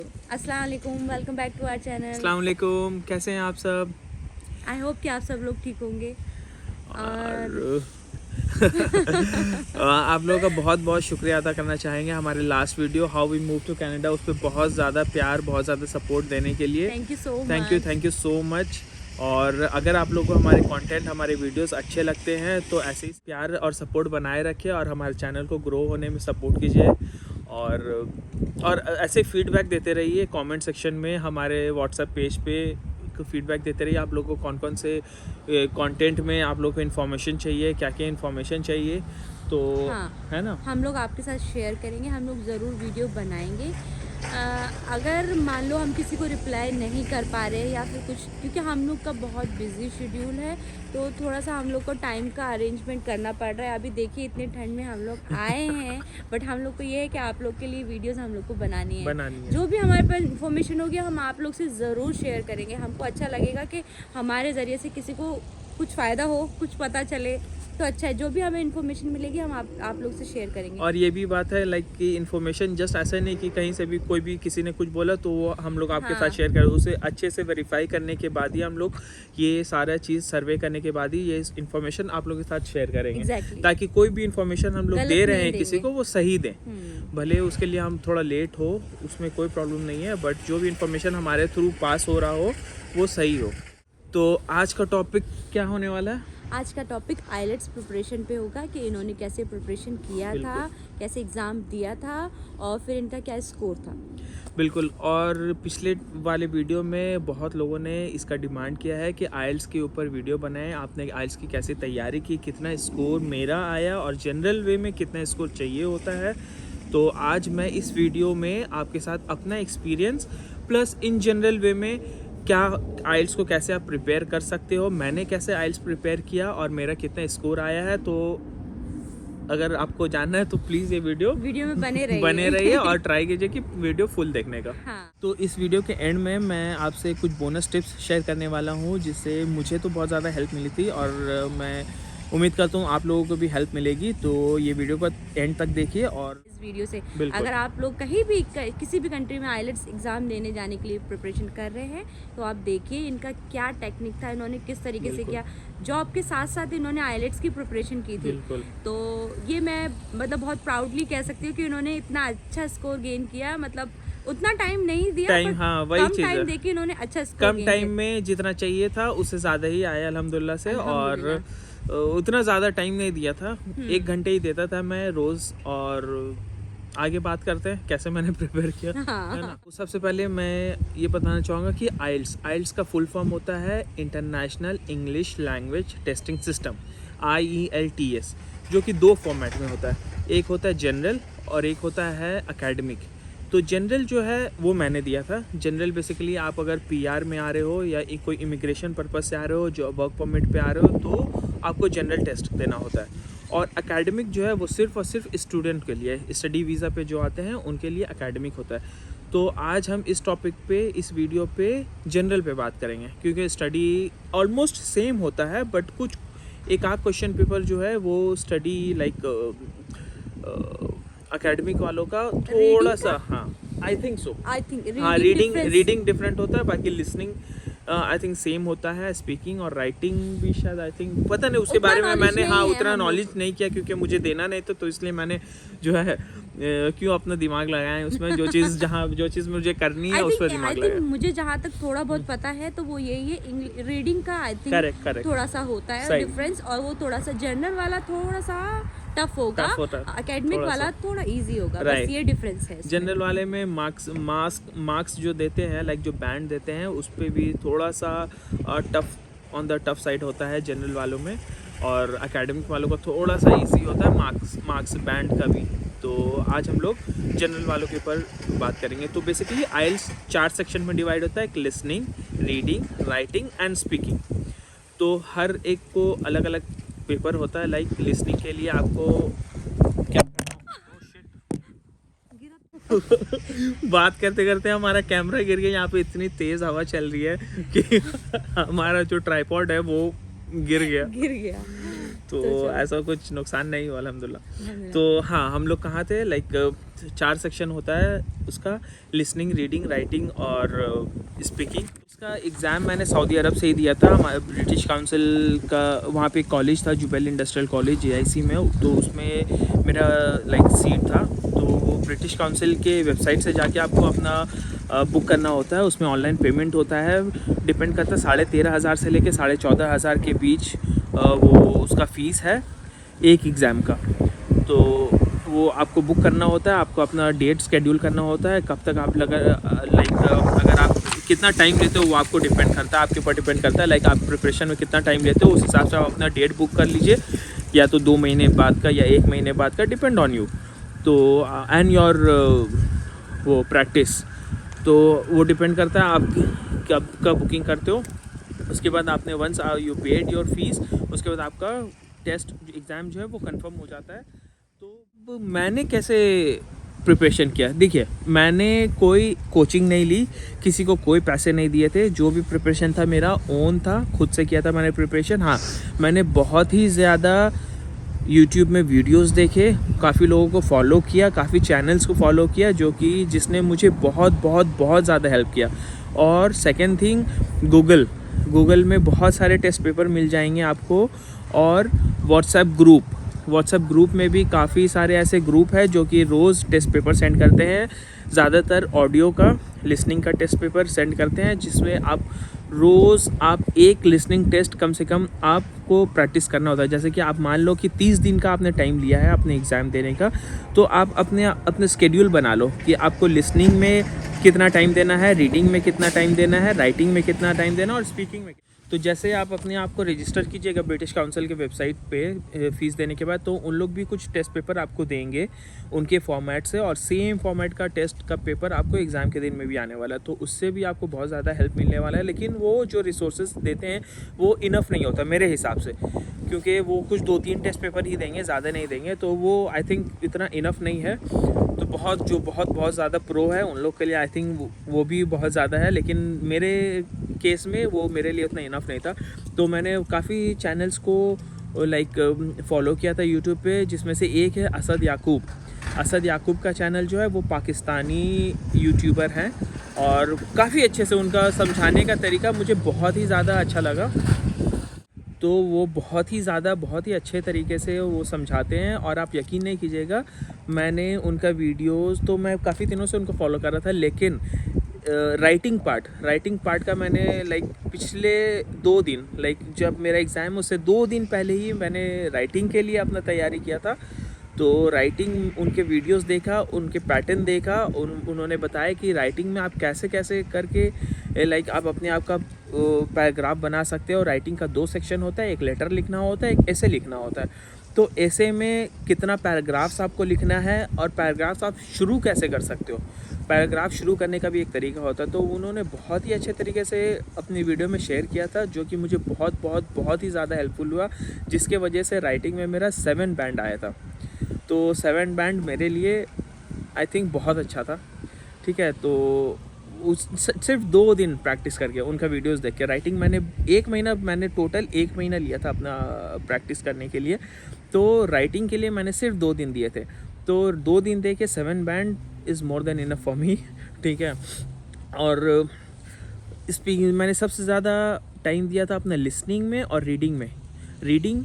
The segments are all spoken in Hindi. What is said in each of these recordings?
अस्सलाम वालेकुम, welcome back to our channel. अस्सलाम वालेकुम, कैसे हैं आप सब? आई होप कि आप सब लोग ठीक होंगे और और आप लोगों का बहुत बहुत शुक्रिया अदा करना चाहेंगे हमारे last video how we move to Canada उस पर बहुत ज़्यादा प्यार, बहुत ज़्यादा सपोर्ट देने के लिए thank you so much. Thank you so much. और अगर आप लोगों को हमारे कंटेंट, हमारे वीडियोस अच्छे लगते हैं तो ऐसे ही प्यार और सपोर्ट बनाए रखिए और हमारे चैनल को ग्रो होने में सपोर्ट कीजिए। और ऐसे फीडबैक देते रहिए कमेंट सेक्शन में, हमारे व्हाट्सएप पेज पे फीडबैक देते रहिए। आप लोगों को कौन कौन से कंटेंट में आप लोगों को इन्फॉर्मेशन चाहिए, क्या क्या इन्फॉर्मेशन चाहिए, तो हाँ, है ना। हम लोग आपके साथ शेयर करेंगे, हम लोग ज़रूर वीडियो बनाएंगे। अगर मान लो हम किसी को रिप्लाई नहीं कर पा रहे या फिर कुछ, क्योंकि हम लोग का बहुत बिजी शेड्यूल है तो थोड़ा सा हम लोग को टाइम का अरेंजमेंट करना पड़ रहा है। अभी देखिए इतनी ठंड में हम लोग आए हैं बट हम लोग को ये है कि आप लोग के लिए वीडियोस हम लोग को बनानी है। जो भी हमारे पास इन्फॉर्मेशन होगी हम आप लोग से ज़रूर शेयर करेंगे। हमको अच्छा लगेगा कि हमारे ज़रिए से किसी को कुछ फ़ायदा हो, कुछ पता चले तो अच्छा है। जो भी हमें इन्फॉर्मेशन मिलेगी हम आप लोग से शेयर करेंगे। और ये भी बात है लाइक कि इन्फॉर्मेशन जस्ट ऐसा नहीं कि कहीं से भी कोई भी किसी ने कुछ बोला तो वो हम लोग आपके साथ शेयर करें। उसे अच्छे से वेरीफाई करने के बाद ही हम लोग ये सारा चीज़ सर्वे करने के बाद ही ये इन्फॉर्मेशन आप लोगों के साथ शेयर करेंगे। ताकि कोई भी इन्फॉर्मेशन हम लोग दे रहे हैं किसी को वो सही दें। भले उसके लिए हम थोड़ा लेट हो, उसमें कोई प्रॉब्लम नहीं है, बट जो भी इन्फॉर्मेशन हमारे थ्रू पास हो रहा हो वो सही हो। तो आज का टॉपिक क्या होने वाला है? आज का टॉपिक आइलेट्स प्रिपरेशन पे होगा कि इन्होंने कैसे प्रिपरेशन किया था, कैसे एग्ज़ाम दिया था और फिर इनका क्या स्कोर था। बिल्कुल। और पिछले वाले वीडियो में बहुत लोगों ने इसका डिमांड किया है कि आइल्स के ऊपर वीडियो बनाएं। आपने आइल्स की कैसे तैयारी की, कितना स्कोर मेरा आया और जनरल वे में कितना स्कोर चाहिए होता है। तो आज मैं इस वीडियो में आपके साथ अपना एक्सपीरियंस प्लस इन जनरल वे में क्या आइल्स को कैसे आप प्रिपेयर कर सकते हो, मैंने कैसे आइल्स प्रिपेयर किया और मेरा कितना स्कोर आया है। तो अगर आपको जानना है तो प्लीज़ ये वीडियो में बने रहिए और ट्राई कीजिए कि वीडियो फुल देखने का। हाँ। तो इस वीडियो के एंड में मैं आपसे कुछ बोनस टिप्स शेयर करने वाला हूँ जिससे मुझे तो बहुत ज़्यादा हेल्प मिली थी और मैं उम्मीद करता हूँ आप लोगों को भी हेल्प मिलेगी। तो ये वीडियो को एंड तक देखिए। और इस वीडियो से अगर आप लोग कहीं भी किसी भी कंट्री में आइलेट्स एग्ज़ाम देने जाने के लिए प्रिपरेशन कर रहे हैं तो आप देखिए इनका क्या टेक्निक था, इन्होंने किस तरीके से किया। जॉब के साथ साथ इन्होंने आइलेट्स की प्रिपरेशन की थी। तो ये मैं मतलब बहुत प्राउडली कह सकती हूँ कि इन्होंने इतना अच्छा स्कोर गेन किया। मतलब उतना टाइम नहीं दिया, हाँ, वही कम टाइम देके इन्होंने अच्छा स्कोर, कम टाइम में जितना चाहिए था उससे ज़्यादा ही आया अल्हम्दुलिल्लाह से। और उतना ज़्यादा टाइम नहीं दिया था, 1 घंटे ही देता था मैं रोज़। और आगे बात करते हैं कैसे मैंने प्रिपेयर किया। हाँ। है ना। तो सबसे पहले मैं ये बताना चाहूँगा कि आइल्स का फुल फॉर्म होता है international English language testing system, IELTS, जो कि 2 फॉर्मेट में होता है। एक होता है जनरल और एक होता है एकेडमिक। तो जनरल जो है वो मैंने दिया था। जनरल बेसिकली आप अगर PR में आ रहे हो या कोई इमिग्रेशन पर्पस से आ रहे हो, जो वर्क परमिट पे आ रहे हो, तो आपको जनरल टेस्ट देना होता है। और एकेडमिक जो है वो सिर्फ और सिर्फ स्टूडेंट के लिए, स्टडी वीज़ा पे जो आते हैं उनके लिए एकेडमिक होता है। तो आज हम इस टॉपिक पे, इस वीडियो पे जनरल पे बात करेंगे क्योंकि स्टडी ऑलमोस्ट सेम होता है, बट कुछ एक आध क्वेश्चन पेपर जो है वो स्टडी लाइक एकेडमिक वालों का थोड़ा सा, हाँ आई थिंक सो, हाँ रीडिंग डिफरेंट होता है। बाकी लिसनिंग आई थिंक सेम होता है। स्पीकिंग और राइटिंग भी शायद, आई थिंक पता नहीं उसके बारे में मैंने उतना नॉलेज नहीं किया क्योंकि मुझे देना नहीं था। तो इसलिए मैंने जो है क्यों अपना दिमाग लगाया उसमें, जो चीज़ मुझे करनी है उस पर दिमाग लगाया। मुझे जहाँ तक थोड़ा बहुत पता है तो वो यही है, रीडिंग का आई थिंक करेक्ट थोड़ा सा होता है डिफरेंस, और वो थोड़ा सा जनरल वाला थोड़ा सा टफ होगा, एकेडमिक वाला थोड़ा इजी होगा। बस ये डिफरेंस है। जनरल वाले में मार्क्स जो देते हैं, लाइक जो बैंड देते हैं, उस पर भी थोड़ा सा ऑन द टफ साइड होता है जनरल वालों में। और एकेडमिक वालों का थोड़ा सा इजी होता है मार्क्स बैंड का भी। तो आज हम लोग जनरल वालों के ऊपर बात करेंगे। तो बेसिकली आइल्स 4 सेक्शन में डिवाइड होता है, एक listening, reading, writing and speaking. तो हर एक को अलग अलग पेपर होता है। लाइक लिसनिंग के लिए आपको क्या बात करते करते हमारा कैमरा गिर गया। यहाँ पे इतनी तेज हवा चल रही है कि हमारा जो ट्राइपॉड है वो गिर गया। तो चलो। ऐसा कुछ नुकसान नहीं हुआ अल्हम्दुलिल्लाह। अल्हम्दुलिल्लाह। तो हाँ, हम लोग कहाँ थे, लाइक 4 सेक्शन होता है उसका, लिसनिंग, रीडिंग, राइटिंग और स्पीकिंग। उसका एग्ज़ाम मैंने सऊदी अरब से ही दिया था, हमारे ब्रिटिश काउंसिल का वहाँ पे एक कॉलेज था, जुबैल इंडस्ट्रियल कॉलेज JIC में, तो उसमें मेरा लाइक सीट था। तो वो ब्रिटिश काउंसिल के वेबसाइट से जाके आपको अपना बुक करना होता है, उसमें ऑनलाइन पेमेंट होता है, डिपेंड करता है 13,500 से लेके 14,500 के बीच वो उसका फ़ीस है एक एग्ज़ाम का। तो वो आपको बुक करना होता है, आपको अपना डेट स्केड्यूल करना होता है, कब तक आप अगर आप कितना टाइम लेते हो वो आपको डिपेंड करता है, आपके ऊपर डिपेंड करता है। लाइक आप प्रिपरेशन में कितना टाइम लेते हो उस हिसाब से आप अपना डेट बुक कर लीजिए, या तो 2 महीने बाद का या 1 महीने बाद का, डिपेंड ऑन यू। तो एंड योर वो प्रैक्टिस, तो वो डिपेंड करता है आप कब बुकिंग करते हो। उसके बाद आपने once you paid your fees, उसके बाद आपका टेस्ट एग्ज़ाम जो है वो कंफर्म हो जाता है। तो मैंने कैसे प्रिपरेशन किया, देखिए मैंने कोई कोचिंग नहीं ली, किसी को कोई पैसे नहीं दिए थे, जो भी प्रिपरेशन था मेरा ओन था, खुद से किया था मैंने प्रिपरेशन। हाँ, मैंने बहुत ही ज़्यादा यूट्यूब में वीडियोस देखे, काफ़ी लोगों को फॉलो किया, काफ़ी चैनल्स को फॉलो किया, जो कि जिसने मुझे बहुत ज़्यादा हेल्प किया। और सेकंड थिंग, गूगल में बहुत सारे टेस्ट पेपर मिल जाएंगे आपको, और व्हाट्सएप ग्रुप में भी काफ़ी सारे ऐसे ग्रुप है जो कि रोज़ टेस्ट पेपर सेंड करते हैं, ज़्यादातर ऑडियो का, लिसनिंग का टेस्ट पेपर सेंड करते हैं, जिसमें रोज़ आप एक लिसनिंग टेस्ट कम से कम आपको प्रैक्टिस करना होता है। जैसे कि आप मान लो कि 30 दिन का आपने टाइम लिया है अपने एग्ज़ाम देने का, तो आप अपने स्केड्यूल बना लो कि आपको लिसनिंग में कितना टाइम देना है, रीडिंग में कितना टाइम देना है, राइटिंग में कितना टाइम देना है, और स्पीकिंग में। तो जैसे आप अपने आप को रजिस्टर कीजिएगा ब्रिटिश काउंसिल के वेबसाइट पे फ़ीस देने के बाद, तो उन लोग भी कुछ टेस्ट पेपर आपको देंगे उनके फॉर्मेट से, और सेम फॉर्मेट का टेस्ट का पेपर आपको एग्ज़ाम के दिन में भी आने वाला है। तो उससे भी आपको बहुत ज़्यादा हेल्प मिलने वाला है। लेकिन वो जो रिसोर्सेज देते हैं वो इनफ नहीं होता मेरे हिसाब से, क्योंकि वो कुछ 2-3 टेस्ट पेपर ही देंगे, ज़्यादा नहीं देंगे, तो वो आई थिंक इतना इनफ नहीं है। तो बहुत ज़्यादा प्रो है उन लोग के लिए आई थिंक वो भी बहुत ज़्यादा है, लेकिन मेरे केस में वो मेरे लिए उतना इनफ नहीं था। तो मैंने काफ़ी चैनल्स को लाइक फॉलो किया था यूट्यूब पे, जिसमें से एक है असद याकूब का चैनल जो है वो पाकिस्तानी यूट्यूबर हैं, और काफ़ी अच्छे से उनका समझाने का तरीका मुझे बहुत ही ज़्यादा अच्छा लगा। तो वो बहुत ही अच्छे तरीके से वो समझाते हैं, और आप यकीन नहीं कीजिएगा, मैंने उनका वीडियोस तो मैं काफ़ी दिनों से उनको फॉलो कर रहा था, लेकिन राइटिंग पार्ट का मैंने लाइक पिछले 2 दिन, लाइक जब मेरा एग्ज़ाम उससे 2 दिन पहले ही मैंने राइटिंग के लिए अपना तैयारी किया था। तो राइटिंग उनके वीडियोस देखा, उनके पैटर्न देखा, उन्होंने बताया कि राइटिंग में आप कैसे कैसे करके लाइक आप अपने आप का पैराग्राफ बना सकते हो। राइटिंग का 2 सेक्शन होता है, एक लेटर लिखना होता है, एक ऐसे लिखना होता है। तो ऐसे में कितना पैराग्राफ्स आपको लिखना है, और पैराग्राफ्स आप शुरू कैसे कर सकते हो, पैराग्राफ शुरू करने का भी एक तरीका होता है। तो उन्होंने बहुत ही अच्छे तरीके से अपनी वीडियो में शेयर किया था, जो कि मुझे बहुत ही ज़्यादा हेल्पफुल हुआ, जिसके वजह से राइटिंग में मेरा 7 बैंड आया था। तो 7 बैंड मेरे लिए आई थिंक बहुत अच्छा था, ठीक है। तो सिर्फ 2 दिन प्रैक्टिस करके, उनका वीडियोस देख के, राइटिंग मैंने टोटल 1 महीना लिया था अपना प्रैक्टिस करने के लिए। तो राइटिंग के लिए मैंने सिर्फ 2 दिन दिए थे, तो 2 दिन दे के 7 band is more than enough for me, ठीक है। और स्पीकिंग मैंने सबसे ज़्यादा टाइम दिया था अपना लिसनिंग में और रीडिंग में। रीडिंग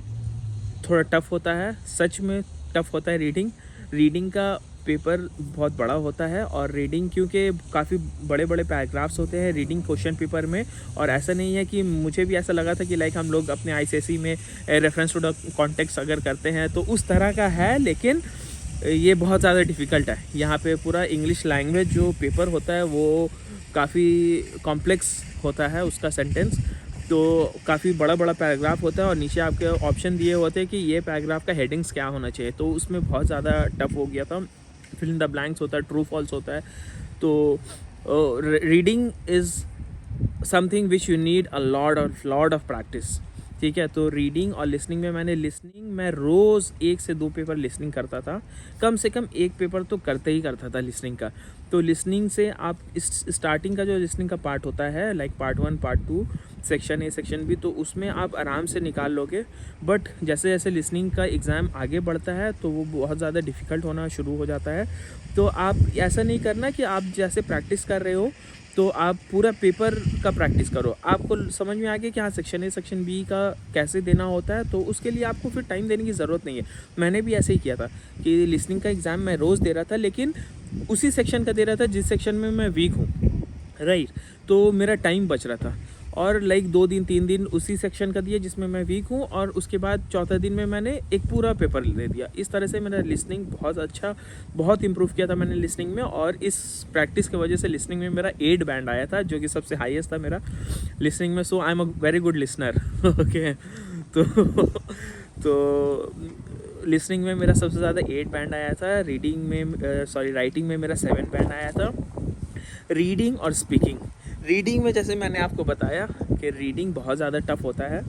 थोड़ा टफ़ होता है, सच में टफ़ होता है रीडिंग का पेपर बहुत बड़ा होता है, और रीडिंग क्योंकि काफ़ी बड़े बड़े पैराग्राफ्स होते हैं रीडिंग क्वेश्चन पेपर में। और ऐसा नहीं है कि मुझे भी ऐसा लगा था कि लाइक हम लोग अपने ICSE में रेफरेंस टू द कॉन्टेक्स्ट अगर करते हैं तो उस तरह का है, लेकिन ये बहुत ज़्यादा डिफ़िकल्ट है। यहाँ पे पूरा इंग्लिश लैंग्वेज जो पेपर होता है वो काफ़ी कॉम्प्लेक्स होता है, उसका सेंटेंस तो काफ़ी बड़ा पैराग्राफ होता है, और नीचे आपके ऑप्शन दिए होते हैं कि ये पैराग्राफ का हेडिंग्स क्या होना चाहिए। तो उसमें बहुत ज़्यादा टफ हो गया था, फिल इन द ब्लैंक्स होता है, ट्रू फॉल्स होता है। तो reading is something which you need a lot of practice, ठीक है। तो रीडिंग और लिसनिंग में मैं रोज़ 1 से 2 पेपर लिसनिंग करता था, कम से कम 1 पेपर तो करते ही करता था लिसनिंग का। तो लिसनिंग से आप स्टार्टिंग का जो लिसनिंग का पार्ट होता है, like part 1 part 2, section A section B, तो उसमें आप आराम से निकाल लोगे। बट जैसे जैसे लिसनिंग का एग्ज़ाम आगे बढ़ता है तो वो बहुत ज़्यादा डिफ़िकल्ट होना शुरू हो जाता है। तो आप ऐसा नहीं करना कि आप जैसे प्रैक्टिस कर रहे हो तो आप पूरा पेपर का प्रैक्टिस करो। आपको समझ में आ गया कि हाँ सेक्शन ए सेक्शन बी का कैसे देना होता है, तो उसके लिए आपको फिर टाइम देने की ज़रूरत नहीं है। मैंने भी ऐसे ही किया था कि लिसनिंग का एग्ज़ाम मैं रोज़ दे रहा था, लेकिन उसी सेक्शन का दे रहा था जिस सेक्शन में मैं वीक हूँ, राइट। तो मेरा टाइम बच रहा था, और लाइक 2 दिन 3 दिन उसी सेक्शन का दिया जिसमें मैं वीक हूँ, और उसके बाद चौथा दिन में मैंने एक पूरा पेपर दे दिया। इस तरह से मेरा लिसनिंग बहुत अच्छा, बहुत इंप्रूव किया था मैंने लिसनिंग में, और इस प्रैक्टिस की वजह से लिसनिंग में मेरा 8 बैंड आया था, जो कि सबसे हाईएस्ट था मेरा लिसनिंग में। So I am a very good listener. Okay, तो लिसनिंग में मेरा सबसे ज़्यादा 8 बैंड आया था। रीडिंग में राइटिंग में मेरा 7 बैंड आया था। रीडिंग और रीडिंग में जैसे मैंने आपको बताया कि रीडिंग बहुत ज़्यादा टफ होता है।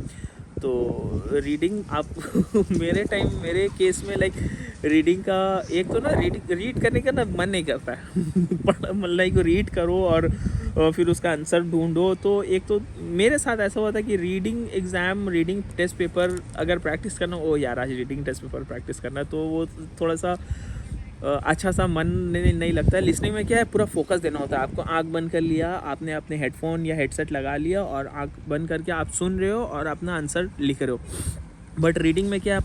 तो रीडिंग आप मेरे केस में लाइक रीडिंग का एक तो ना रीड करने का ना मन नहीं करता है। लाइक रीड करो और फिर उसका आंसर ढूंढो। तो एक तो मेरे साथ ऐसा हुआ था कि रीडिंग टेस्ट पेपर अगर प्रैक्टिस करना, ओ यार आज रीडिंग टेस्ट पेपर प्रैक्टिस करना, तो वो थोड़ा सा अच्छा सा मन नहीं लगता है। लिसनिंग में क्या है, पूरा फोकस देना होता है आपको। आंख बंद कर लिया आपने, अपने हेडफोन या हेडसेट लगा लिया और आंख बंद करके आप सुन रहे हो और अपना आंसर लिख रहे हो। बट रीडिंग में क्या है,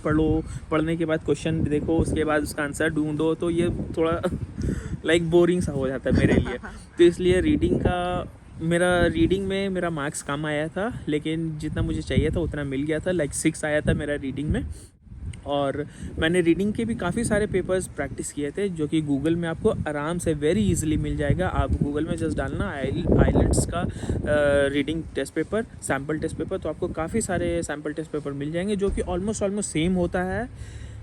पढ़ने के बाद क्वेश्चन देखो, उसके बाद उसका आंसर ढूंढो, तो ये थोड़ा लाइक बोरिंग सा हो जाता है मेरे लिए। तो इसलिए रीडिंग में मेरा मार्क्स कम आया था, लेकिन जितना मुझे चाहिए था उतना मिल गया था। लाइक 6 आया था मेरा रीडिंग में। और मैंने रीडिंग के भी काफ़ी सारे पेपर्स प्रैक्टिस किए थे, जो कि गूगल में आपको आराम से वेरी इजीली मिल जाएगा। आप गूगल में जस्ट डालना आइलेट्स का reading test paper, sample test paper, तो आपको काफ़ी सारे सैम्पल टेस्ट पेपर मिल जाएंगे, जो कि ऑलमोस्ट सेम होता है।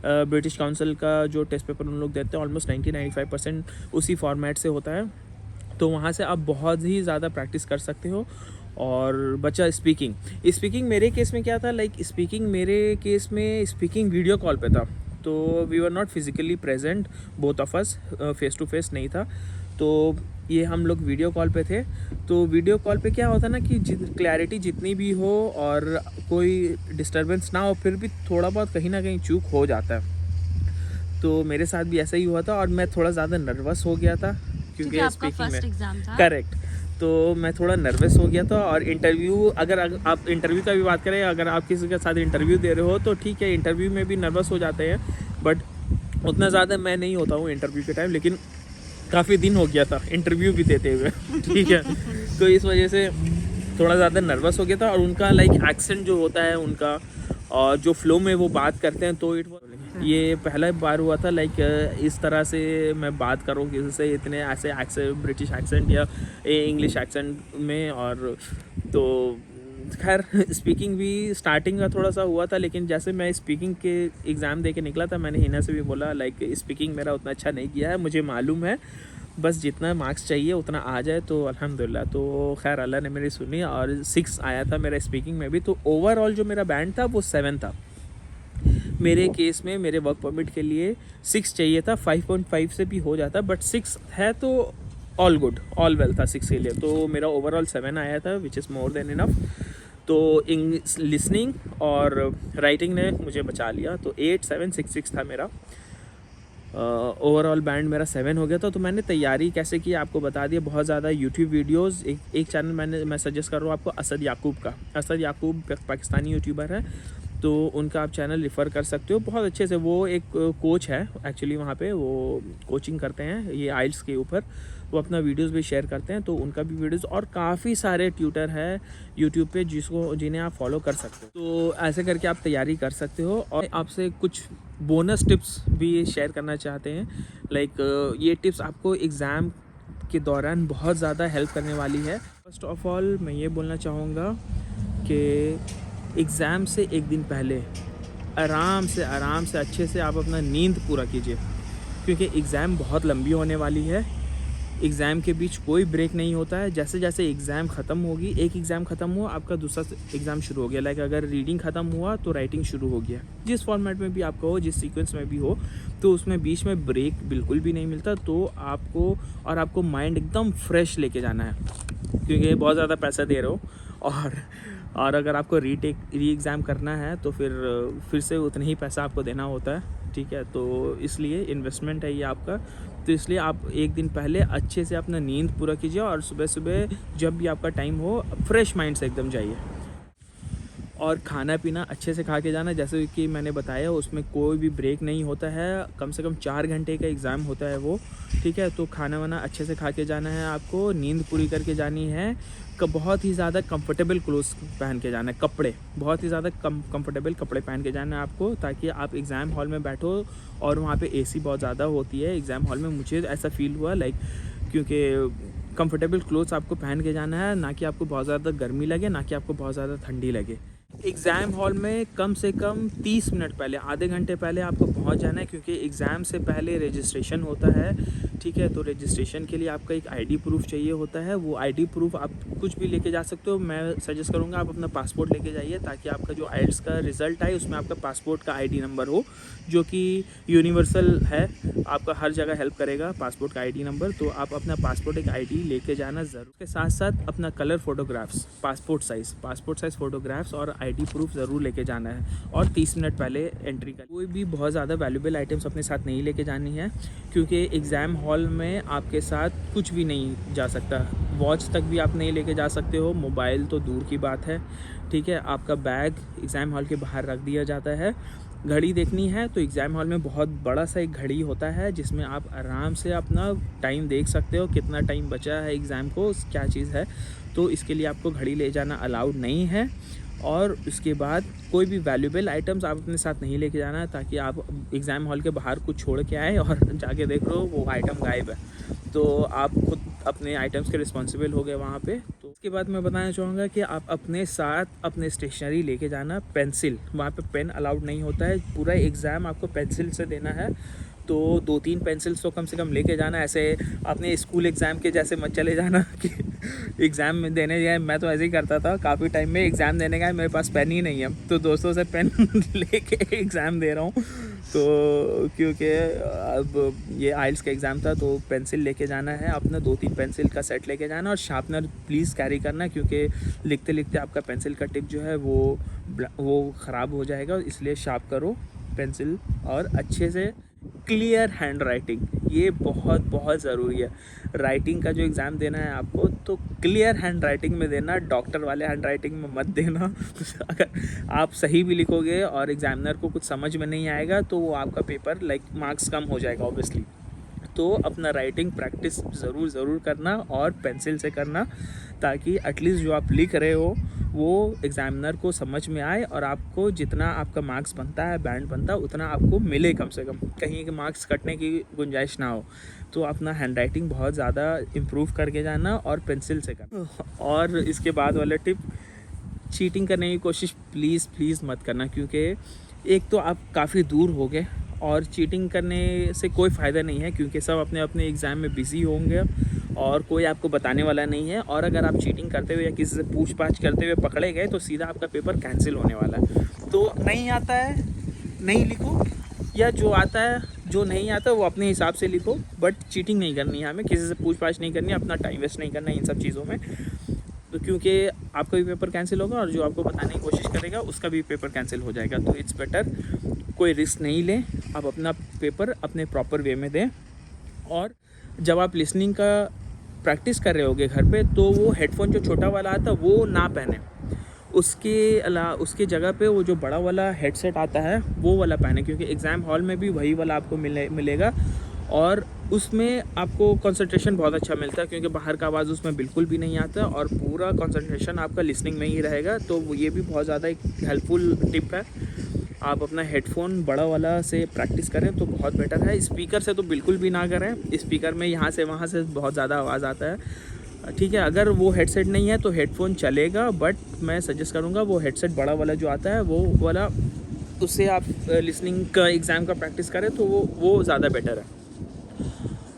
ब्रिटिश काउंसिल का जो टेस्ट पेपर उन लोग देते हैं ऑलमोस्ट 90-95% उसी फॉर्मेट से होता है। तो वहाँ से आप बहुत ही ज़्यादा प्रैक्टिस कर सकते हो। और बचा स्पीकिंग मेरे केस में क्या था, लाइक स्पीकिंग वीडियो कॉल पे था। तो we were not physically present both of us, face to face नहीं था। तो ये हम लोग वीडियो कॉल पे थे। तो वीडियो कॉल पे क्या होता ना कि क्लैरिटी जितनी भी हो और कोई डिस्टर्बेंस ना हो, फिर भी थोड़ा बहुत कहीं ना कहीं चूक हो जाता है। तो मेरे साथ भी ऐसा ही हुआ था, और मैं थोड़ा ज़्यादा नर्वस हो गया था क्योंकि स्पीकिंग में, करेक्ट। तो मैं थोड़ा नर्वस हो गया था। और इंटरव्यू, अगर आप इंटरव्यू का भी बात करें, अगर आप किसी के साथ इंटरव्यू दे रहे हो तो ठीक है, इंटरव्यू में भी नर्वस हो जाते हैं, बट उतना ज़्यादा मैं नहीं होता हूँ इंटरव्यू के टाइम। लेकिन काफ़ी दिन हो गया था इंटरव्यू भी देते हुए, ठीक है। तो इस वजह से थोड़ा ज़्यादा नर्वस हो गया था। और उनका लाइक एक्सेंट जो होता है उनका, और जो फ्लो में वो बात करते हैं, तो ये पहला बार हुआ था लाइक इस तरह से मैं बात करूँ किसी से, इतने ऐसे एक्सेंट, ब्रिटिश एक्सेंट या इंग्लिश एक्सेंट में। और तो खैर स्पीकिंग भी स्टार्टिंग का थोड़ा सा हुआ था, लेकिन जैसे मैं स्पीकिंग के एग्ज़ाम दे के निकला था, मैंने हिना से भी बोला लाइक स्पीकिंग मेरा उतना अच्छा नहीं किया है, मुझे मालूम है, बस जितना मार्क्स चाहिए उतना आ जाए तो अल्हम्दुलिल्लाह। तो खैर अल्लाह ने मेरी सुनी, और 6 आया था मेरा स्पीकिंग में भी। तो ओवरऑल जो मेरा बैंड था वो 7 था। मेरे केस में मेरे वर्क परमिट के लिए 6 चाहिए था, 5.5 से भी हो जाता, बट 6 है तो ऑल गुड, ऑल वेल था 6 के लिए। तो मेरा ओवरऑल 7 आया था, which is more than enough. तो इंग्लिश लिसनिंग और राइटिंग ने मुझे बचा लिया। तो 8, 7, 6, 6 था मेरा ओवरऑल बैंड, मेरा 7 हो गया था। तो मैंने तैयारी कैसे की आपको बता दिया। बहुत ज़्यादा यूट्यूब वीडियोस, एक चैनल मैं सजेस्ट कर रहा हूँ आपको, असद याकूब का। असद याकूब पाकिस्तानी यूट्यूबर है, तो उनका आप चैनल रिफ़र कर सकते हो। बहुत अच्छे से, वो एक कोच है एक्चुअली, वहाँ पे वो कोचिंग करते हैं ये आइल्स के ऊपर। वो अपना वीडियोस भी शेयर करते हैं, तो उनका भी वीडियोस, और काफ़ी सारे ट्यूटर है यूट्यूब पे जिन्हें आप फॉलो कर सकते हो। तो ऐसे करके आप तैयारी कर सकते हो। और आपसे कुछ बोनस टिप्स भी शेयर करना चाहते हैं। लाइक ये टिप्स आपको एग्ज़ाम के दौरान बहुत ज़्यादा हेल्प करने वाली है। फर्स्ट ऑफ ऑल मैं ये बोलना चाहूँगा कि एग्ज़ाम से एक दिन पहले आराम से अच्छे से आप अपना नींद पूरा कीजिए, क्योंकि एग्ज़ाम बहुत लंबी होने वाली है। एग्ज़ाम के बीच कोई ब्रेक नहीं होता है। जैसे जैसे एग्ज़ाम ख़त्म होगी, एक एग्ज़ाम ख़त्म हुआ, आपका दूसरा एग्ज़ाम शुरू हो गया। लाइक अगर रीडिंग ख़त्म हुआ तो राइटिंग शुरू हो गया। जिस फॉर्मेट में भी आपका हो, जिस सीक्वेंस में भी हो, तो उसमें बीच में ब्रेक बिल्कुल भी नहीं मिलता। तो आपको माइंड एकदम फ्रेश लेके जाना है, क्योंकि बहुत ज़्यादा पैसा दे रहे हो। और और अगर आपको री एग्ज़ाम करना है तो फिर से उतना ही पैसा आपको देना होता है, ठीक है। तो इसलिए इन्वेस्टमेंट है ये आपका। तो इसलिए आप एक दिन पहले अच्छे से अपना नींद पूरा कीजिए और सुबह सुबह जब भी आपका टाइम हो फ्रेश माइंड से एकदम जाइए। और खाना पीना अच्छे से खा के जाना, जैसे कि मैंने बताया उसमें कोई भी ब्रेक नहीं होता है, कम से कम 4 घंटे का एग्ज़ाम होता है वो, ठीक है। तो खाना वाना अच्छे से खा के जाना है आपको, नींद पूरी करके जानी है, बहुत ही ज़्यादा कंफर्टेबल क्लोथ्स पहन के जाना है, कपड़े बहुत ही ज़्यादा कंफर्टेबल कपड़े पहन के जाना है आपको, ताकि आप एग्ज़ाम हॉल में बैठो। और वहाँ पे एसी बहुत ज़्यादा होती है एग्ज़ाम हॉल में, मुझे ऐसा फ़ील हुआ लाइक, क्योंकि कंफर्टेबल क्लोथ्स आपको पहन के जाना है, ना कि आपको बहुत ज़्यादा गर्मी लगे, ना कि आपको बहुत ज़्यादा ठंडी लगे। एग्ज़ाम हॉल में कम से कम 30 मिनट पहले, आधे घंटे पहले आपको पहुंच जाना है, क्योंकि एग्ज़ाम से पहले रजिस्ट्रेशन होता है, ठीक है। तो रजिस्ट्रेशन के लिए आपका एक आईडी प्रूफ चाहिए होता है। वो आईडी प्रूफ आप कुछ भी लेके जा सकते हो, मैं सजेस्ट करूँगा आप अपना पासपोर्ट लेके जाइए, ताकि आपका जो आइल्स का रिज़ल्ट आए उसमें आपका पासपोर्ट का आईडी नंबर हो, जो कि यूनिवर्सल है, आपका हर जगह हेल्प करेगा पासपोर्ट का आईडी नंबर। तो आप अपना पासपोर्ट एक आईडी लेके जाना ज़रूर। के साथ साथ अपना colour photographs, passport size photographs और आईडी प्रूफ ज़रूर लेके जाना है। और 30 मिनट पहले एंट्री कर, कोई भी बहुत ज़्यादा वैल्यूबल आइटम्स अपने साथ नहीं लेके जानी है, क्योंकि एग्ज़ाम हॉल में आपके साथ कुछ भी नहीं जा सकता। वॉच तक भी आप नहीं लेके जा सकते हो, मोबाइल तो दूर की बात है, ठीक है। आपका बैग एग्ज़ाम हॉल के बाहर रख दिया जाता है। घड़ी देखनी है तो एग्ज़ाम हॉल में बहुत बड़ा सा एक घड़ी होता है, जिसमें आप आराम से अपना टाइम देख सकते हो, कितना टाइम बचा है एग्ज़ाम को, क्या चीज़ है। तो इसके लिए आपको घड़ी ले जाना अलाउड नहीं है। और उसके बाद कोई भी वैल्यूबल आइटम्स आप अपने साथ नहीं लेके जाना है, ताकि आप एग्ज़ाम हॉल के बाहर कुछ छोड़ के आए और जाके देख लो वो आइटम गायब है, तो आप खुद अपने आइटम्स के रिस्पॉन्सिबल हो गए वहाँ पे। तो उसके बाद मैं बताना चाहूँगा कि आप अपने साथ अपने स्टेशनरी लेके जाना। पेंसिल, वहाँ पे पेन अलाउड नहीं होता है, पूरा एग्ज़ाम आपको पेंसिल से देना है। तो 2-3 पेंसिल्स तो कम से कम लेके जाना। ऐसे अपने स्कूल एग्ज़ाम के जैसे मत चले जाना कि एग्ज़ाम में देने जाए। मैं तो ऐसे ही करता था, काफ़ी टाइम में एग्ज़ाम देने गया, मेरे पास पेन ही नहीं है, तो दोस्तों से पेन लेके एग्ज़ाम दे रहा हूँ। तो क्योंकि अब ये आइल्स का एग्ज़ाम था, तो पेंसिल लेके जाना है अपना, 2-3 पेंसिल का सेट लेके जाना। और शार्पनर प्लीज़ कैरी करना, क्योंकि लिखते लिखते आपका पेंसिल का टिप जो है वो ख़राब हो जाएगा, इसलिए शार्प करो पेंसिल। और अच्छे से क्लियर हैंड राइटिंग, ये बहुत बहुत ज़रूरी है। राइटिंग का जो एग्ज़ाम देना है आपको, तो क्लियर हैंड राइटिंग में देना, डॉक्टर वाले हैंड राइटिंग में मत देना। अगर आप सही भी लिखोगे और एग्ज़ामिनर को कुछ समझ में नहीं आएगा, तो वो आपका पेपर मार्क्स कम हो जाएगा ऑब्वियसली। तो अपना राइटिंग प्रैक्टिस ज़रूर करना, और पेंसिल से करना, ताकि एटलीस्ट जो आप लिख रहे हो वो एग्ज़ामिनर को समझ में आए, और आपको जितना आपका मार्क्स बनता है, बैंड बनता है, उतना आपको मिले कम से कम, कहीं के मार्क्स कटने की गुंजाइश ना हो। तो अपना हैंड राइटिंग बहुत ज़्यादा इम्प्रूव करके जाना, और पेंसिल से करना। और इसके बाद वाला टिप, चीटिंग करने की कोशिश प्लीज़ मत करना, क्योंकि एक तो आप काफ़ी दूर हो गए, और चीटिंग करने से कोई फ़ायदा नहीं है, क्योंकि सब अपने अपने एग्ज़ाम में बिज़ी होंगे और कोई आपको बताने वाला नहीं है। और अगर आप चीटिंग करते हुए या किसी से पूछताछ करते हुए पकड़े गए, तो सीधा आपका पेपर कैंसिल होने वाला है। तो नहीं आता है नहीं लिखो, या जो आता है जो नहीं आता वो अपने हिसाब से लिखो, बट चीटिंग नहीं करनी है हमें, किसी से पूछताछ नहीं करनी, अपना टाइम वेस्ट नहीं करना इन सब चीज़ों में। तो क्योंकि आपका भी पेपर कैंसिल होगा, और जो आपको बताने की कोशिश करेगा उसका भी पेपर कैंसिल हो जाएगा। तो इट्स बेटर कोई रिस्क नहीं लें, आप अपना पेपर अपने प्रॉपर वे में दें। और जब आप लिसनिंग का प्रैक्टिस कर रहे होगे घर पे, तो वो हेडफोन जो छोटा वाला आता है वो ना पहने, उसके जगह पे वो जो बड़ा वाला हेडसेट आता है वो वाला पहने, क्योंकि एग्ज़ाम हॉल में भी वही वाला आपको मिलेगा, और उसमें आपको कंसंट्रेशन बहुत अच्छा मिलता है, क्योंकि बाहर का आवाज़ उसमें बिल्कुल भी नहीं आता, और पूरा कंसंट्रेशन आपका लिसनिंग में ही रहेगा। तो ये भी बहुत ज़्यादा एक हेल्पफुल टिप है। आप अपना हेडफोन बड़ा वाला से प्रैक्टिस करें तो बहुत बेटर है। स्पीकर से तो बिल्कुल भी ना करें, स्पीकर में यहाँ से वहाँ से बहुत ज़्यादा आवाज़ आता है, ठीक है। अगर वो हेडसेट नहीं है तो हेडफोन चलेगा, बट मैं सजेस्ट करूँगा वो हेडसेट बड़ा वाला जो आता है वो वाला, उससे आप लिसनिंग का एग्ज़ाम का प्रैक्टिस करें तो वो ज़्यादा बेटर है।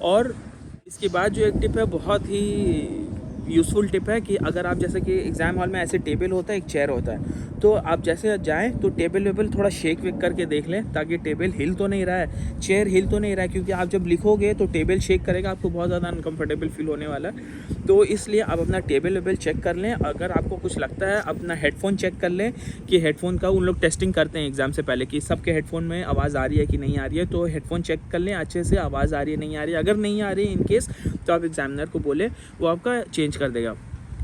और इसके बाद जो एक टिप है, बहुत ही यूज़फुल टिप है कि अगर आप जैसे कि एग्ज़ाम हॉल में ऐसे टेबल होता है, एक चेयर होता है, तो आप जैसे जाएँ तो टेबल वेबल थोड़ा शेक वेक करके देख लें ताकि टेबल हिल तो नहीं रहा है, चेयर हिल तो नहीं रहा है, क्योंकि आप जब लिखोगे तो टेबल शेक करेगा, आपको बहुत ज़्यादा अनकम्फर्टेबल फील होने वाला है। तो इसलिए आप अपना टेबल वेबल चेक कर लें। अगर आपको कुछ लगता है अपना हेडफोन चेक कर लें कि हेडफोन का उन लोग टेस्टिंग करते हैं एग्ज़ाम से पहले कि सबके हेडफोन में आवाज़ आ रही है कि नहीं आ रही है, तो हेडफोन चेक कर लें अच्छे से, आवाज़ आ रही है नहीं आ रही है। अगर नहीं आ रही है इन केस तो आप एग्ज़ामिनर को बोले, वो आपका चेंज कर देगा।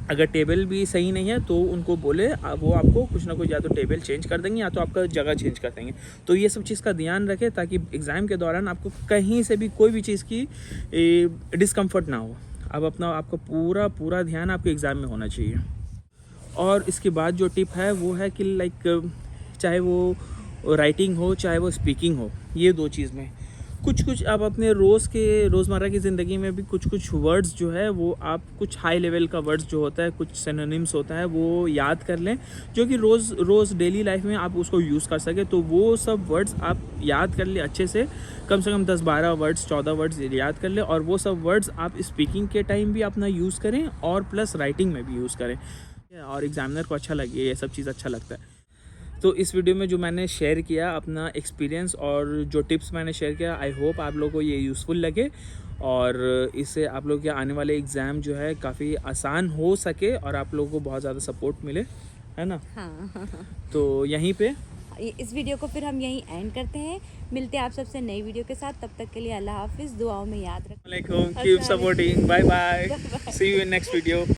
अगर टेबल भी सही नहीं है तो उनको बोले, वो आपको कुछ ना कुछ या तो टेबल चेंज कर देंगे या तो आपका जगह चेंज कर देंगे। तो ये सब चीज़ का ध्यान रखें ताकि एग्ज़ाम के दौरान आपको कहीं से भी कोई भी चीज़ की डिस्कम्फर्ट ना हो। अब आपका पूरा ध्यान आपके एग्ज़ाम में होना चाहिए। और इसके बाद जो टिप है वो है कि लाइक चाहे वो राइटिंग हो चाहे वो स्पीकिंग हो, ये दो चीज़ में कुछ आप अपने रोज़मर्रा की ज़िंदगी में भी कुछ वर्ड्स जो है वो आप कुछ हाई लेवल का वर्ड्स जो होता है, कुछ सिनोनिम्स होता है, वो याद कर लें जो कि रोज़ डेली लाइफ में आप उसको यूज़ कर सकें। तो वो सब वर्ड्स आप याद कर लें अच्छे से कम 10-12 वर्ड्स 14 वर्ड्स याद कर लें, और वो सब वर्ड्स आप स्पीकिंग के टाइम भी अपना यूज़ करें और प्लस राइटिंग में भी यूज़ करें, और एग्ज़ामिनर को अच्छा लगे, ये सब चीज़ अच्छा लगता है। तो इस वीडियो में जो मैंने शेयर किया अपना एक्सपीरियंस और जो टिप्स मैंने शेयर किया, आई होप आप लोगों को ये यूज़फुल लगे और इससे आप लोग के आने वाले एग्ज़ाम जो है काफ़ी आसान हो सके और आप लोगों को बहुत ज़्यादा सपोर्ट मिले, है ना? हाँ। तो यहीं पे इस वीडियो को फिर हम यहीं एंड करते हैं। मिलते हैं आप सबसे नई वीडियो के साथ, तब तक के लिए अल्लाह हाफिज़, दुआओं में याद रखें। Keep supporting, bye bye, see you in next video.